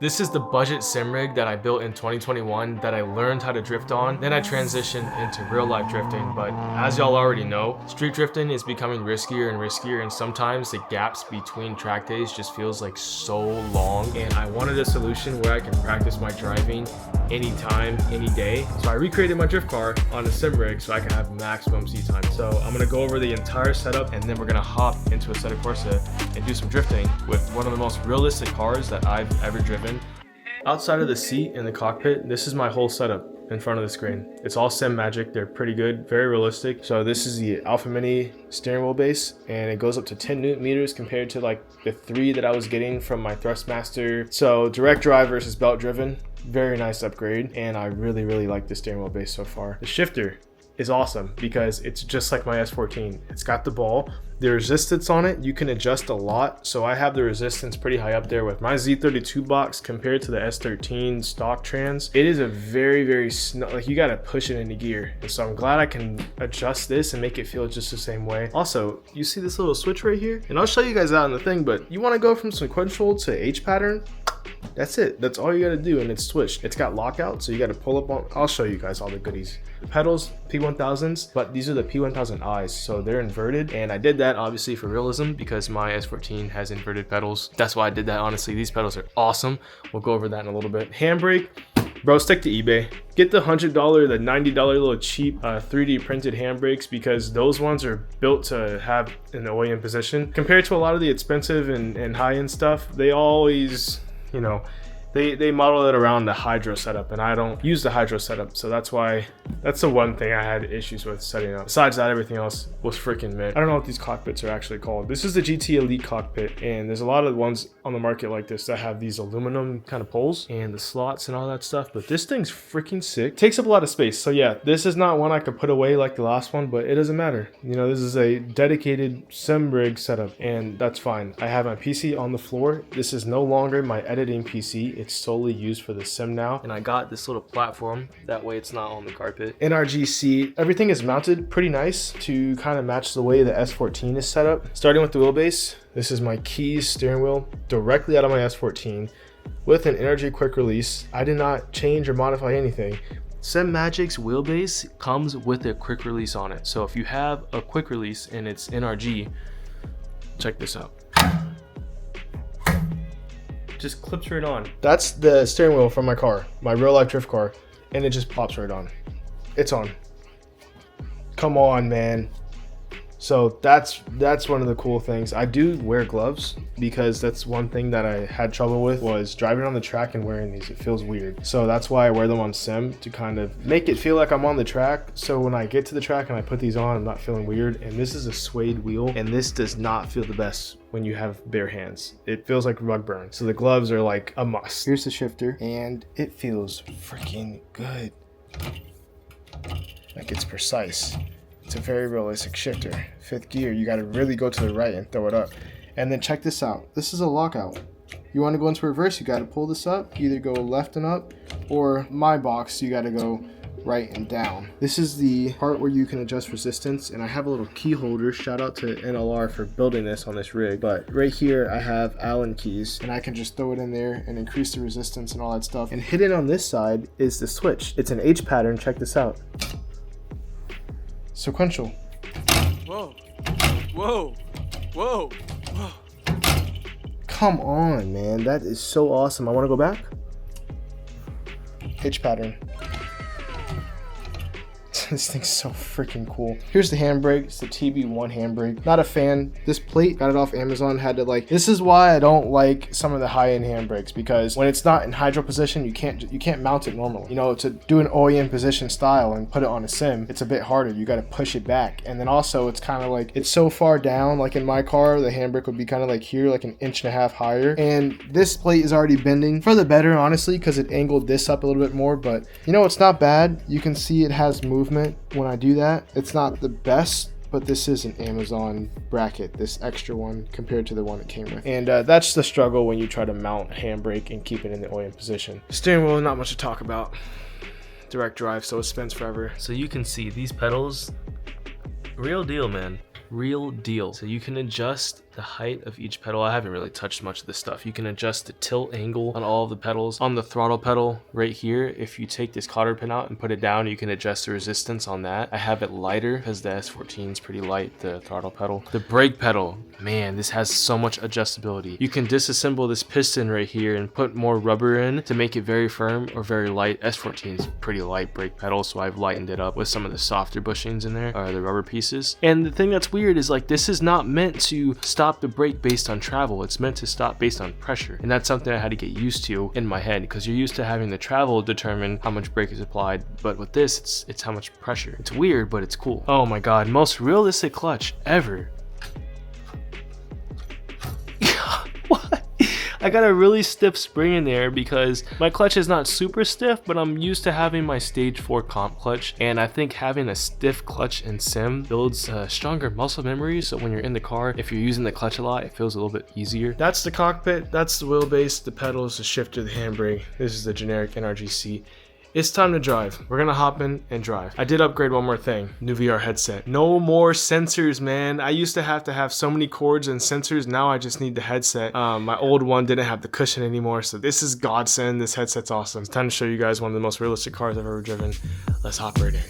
This is the budget sim rig that I built in 2021 that I learned how to drift on. Then I transitioned into real life drifting, but as y'all already know, street drifting is becoming riskier and riskier, and sometimes the gaps between track days just feels like so long, and I wanted a solution where I can practice my driving anytime, any day. So I recreated my drift car on a sim rig so I can have maximum seat time. So I'm gonna go over the entire setup, and then we're gonna hop into a Assetto Corsa and do some drifting with one of the most realistic cars that I've ever driven. Outside of the seat and the cockpit, this is my whole setup in front of the screen. It's all Simagic. They're pretty good, very realistic. So this is the Alpha-mini steering wheel base, and it goes up to 10 Newton meters compared to like the 3 that I was getting from my Thrustmaster. So direct drive versus belt driven, very nice upgrade, and I really like the steering wheel base so far. The shifter is awesome because it's just like my S14. It's got the ball. The resistance on it, you can adjust a lot. So I have the resistance pretty high up there with my Z32 box compared to the S13 stock trans. It is a very like you gotta push it into gear. And so I'm glad I can adjust this and make it feel just the same way. Also, you see this little switch right here? And I'll show you guys that in the thing, but you wanna go from sequential to H pattern? That's it. That's all you gotta do, and it's switched. It's got lockout, so you gotta pull up on. I'll show you guys all the goodies. The pedals, P1000s, but these are the P1000Is, so they're inverted, and I did that obviously for realism because my S14 has inverted pedals. That's why I did that. Honestly, these pedals are awesome. We'll go over that in a little bit. Handbrake. Bro, stick to eBay. Get the $100, the $90 little cheap 3D printed handbrakes, because those ones are built to have an OEM position. Compared to a lot of the expensive and high-end stuff, they always, you know, they model it around the hydro setup, and I don't use the hydro setup, so that's the one thing I had issues with setting up. Besides that, everything else was freaking mint. I don't know what these cockpits are actually called. This is the GT Elite cockpit, and there's a lot of ones on the market like this that have these aluminum kind of poles and the slots and all that stuff, but this thing's freaking sick. Takes up a lot of space, so yeah, this is not one I could put away like the last one, but it doesn't matter. You know, this is a dedicated sim rig setup, and that's fine. I have my PC on the floor. This is no longer my editing PC. It's solely used for the sim now, and I got this little platform, that way it's not on the carpet. NRG seat, everything is mounted pretty nice to kind of match the way the S14 is set up. Starting with the wheelbase, this is my keys steering wheel directly out of my S14 with an NRG quick release. I did not change or modify anything. Simagic's wheelbase comes with a quick release on it, so if you have a quick release and it's NRG, check this out. Just clips right on. That's the steering wheel from my car, my real life drift car, and it just pops right on. It's on. Come on, man. So that's one of the cool things. I do wear gloves because that's one thing that I had trouble with, was driving on the track and wearing these. It feels weird. So that's why I wear them on sim, to kind of make it feel like I'm on the track. So when I get to the track and I put these on, I'm not feeling weird. And this is a suede wheel, and this does not feel the best when you have bare hands. It feels like rug burn. So the gloves are like a must. Here's the shifter, and it feels freaking good. Like, it's precise. It's a very realistic shifter. 5th gear, you gotta really go to the right and throw it up. And then check this out. This is a lockout. You wanna go into reverse, you gotta pull this up, either go left and up, or my box, you gotta go right and down. This is the part where you can adjust resistance, and I have a little key holder. Shout out to NLR for building this on this rig. But right here I have Allen keys, and I can just throw it in there and increase the resistance and all that stuff. And hidden on this side is the switch. It's an H pattern. Check this out. Sequential. Whoa, whoa, whoa, whoa. Come on, man. That is so awesome. I want to go back. H pattern. This thing's so freaking cool. Here's the handbrake. It's the TB1 handbrake. Not a fan. This plate, got it off Amazon, had to like, this is why I don't like some of the high-end handbrakes, because when it's not in hydro position, you can't mount it normally. You know, to do an OEM position style and put it on a sim, it's a bit harder. You got to push it back. And then also it's kind of like, it's so far down, like in my car, the handbrake would be kind of like here, like an 1.5 inches higher. And this plate is already bending for the better, honestly, because it angled this up a little bit more, but you know, it's not bad. You can see it has movement when I do that. It's not the best, but this is an Amazon bracket, this extra one compared to the one it came with. And that's the struggle when you try to mount a handbrake and keep it in the OEM position. Steering wheel, not much to talk about. Direct drive, so it spins forever. So you can see these pedals, real deal, man. real deal. So you can adjust the height of each pedal. I haven't really touched much of this stuff. You can adjust the tilt angle on all of the pedals. On the throttle pedal right here, if you take this cotter pin out and put it down, you can adjust the resistance on that. I have it lighter because the S14 is pretty light, the throttle pedal. The brake pedal, man, this has so much adjustability. You can disassemble this piston right here and put more rubber in to make it very firm or very light. S14 is pretty light brake pedal, so I've lightened it up with some of the softer bushings in there, or the rubber pieces. And the thing that's weird is like this is not meant to stop the brake based on travel. It's meant to stop based on pressure. And that's something I had to get used to in my head, because you're used to having the travel determine how much brake is applied, but with this it's how much pressure. It's weird, but it's cool. Oh my god, most realistic clutch ever. What? I got a really stiff spring in there because my clutch is not super stiff, but I'm used to having my stage 4 comp clutch, and I think having a stiff clutch in sim builds stronger muscle memory, so when you're in the car, if you're using the clutch a lot, it feels a little bit easier. That's the cockpit, that's the wheelbase, the pedals, the shifter, the handbrake. This is the generic NRG seat. It's time to drive. We're gonna hop in and drive. I did upgrade one more thing, new VR headset. No more sensors, man. I used to have so many cords and sensors. Now I just need the headset. My old one didn't have the cushion anymore, so this is godsend. This headset's awesome. It's time to show you guys one of the most realistic cars I've ever driven. Let's hop right in.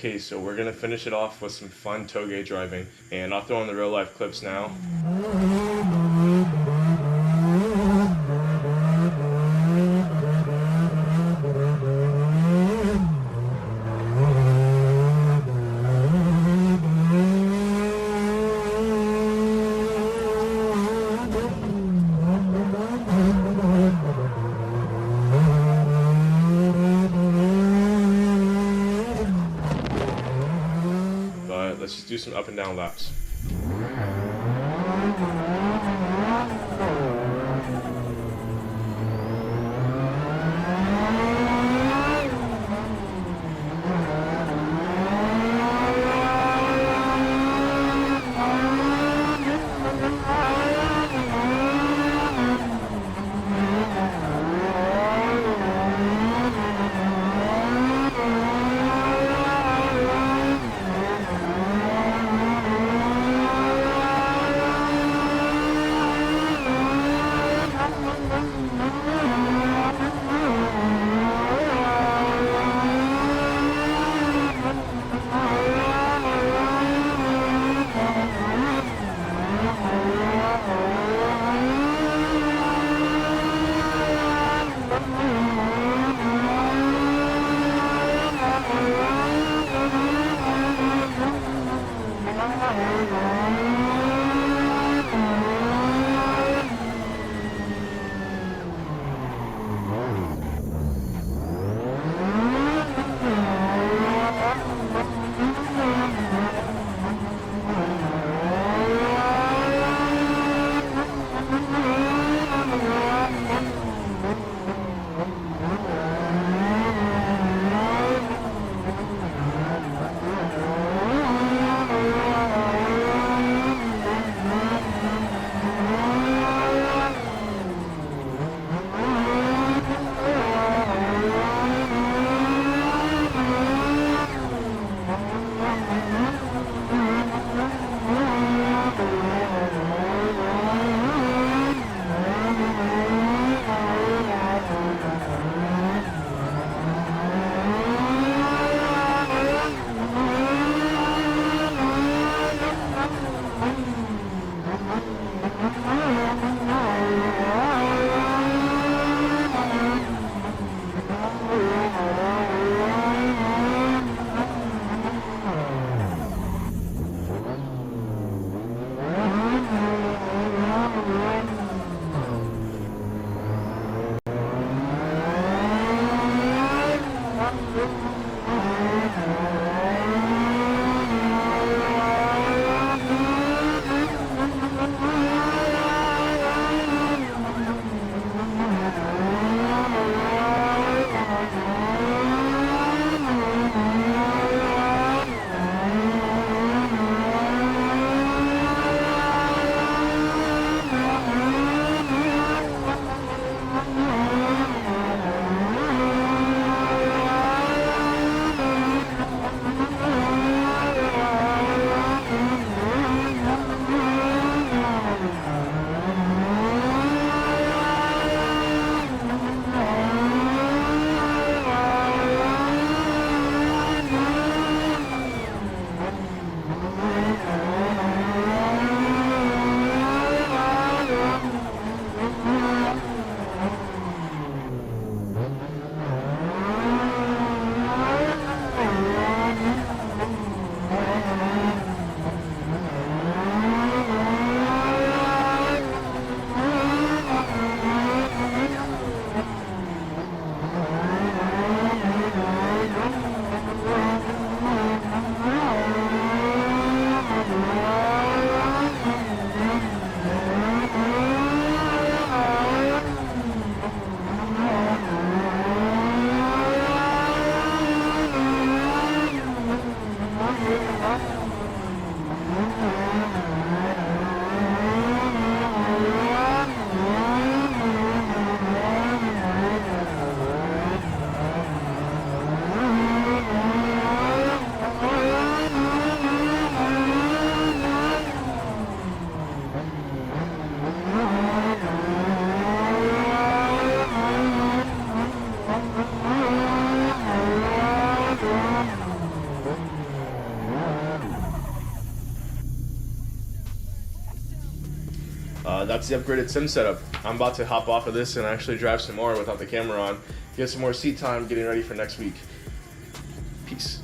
Okay, so we're gonna finish it off with some fun Touge driving, and I'll throw in the real life clips now. up and down laps. That's the upgraded sim setup. I'm about to hop off of this and actually drive some more without the camera on. Get some more seat time, getting ready for next week. Peace.